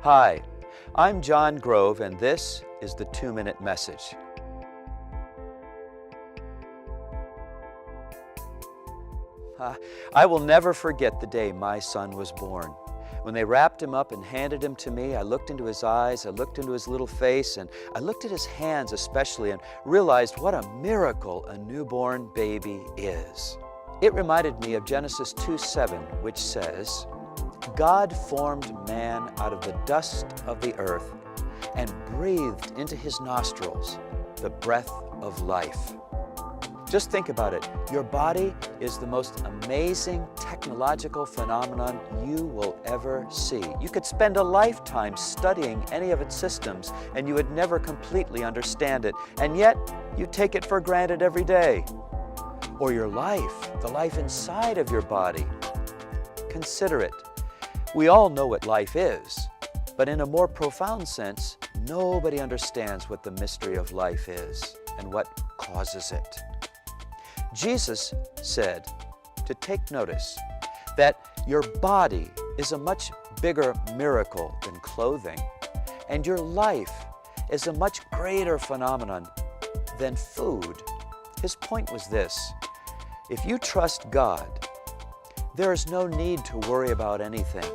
Hi, I'm John Grove, and this is the 2-Minute Message. I will never forget the day my son was born. When they wrapped him up and handed him to me, I looked into his eyes, I looked into his little face, and I looked at his hands especially and realized what a miracle a newborn baby is. It reminded me of Genesis 2:7, which says, God formed man out of the dust of the earth and breathed into his nostrils the breath of life. Just think about it. Your body is the most amazing technological phenomenon you will ever see. You could spend a lifetime studying any of its systems and you would never completely understand it, and yet you take it for granted every day. Or your life, the life inside of your body. Consider it. We all know what life is, but in a more profound sense, nobody understands what the mystery of life is and what causes it. Jesus said to take notice that your body is a much bigger miracle than clothing, and your life is a much greater phenomenon than food. His point was this: if you trust God, there is no need to worry about anything.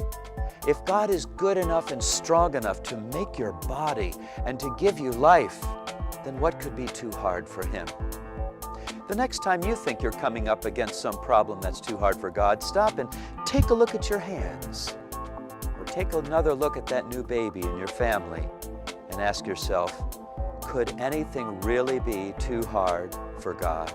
If God is good enough and strong enough to make your body and to give you life, then what could be too hard for Him? The next time you think you're coming up against some problem that's too hard for God, stop and take a look at your hands. Or take another look at that new baby in your family and ask yourself, could anything really be too hard for God?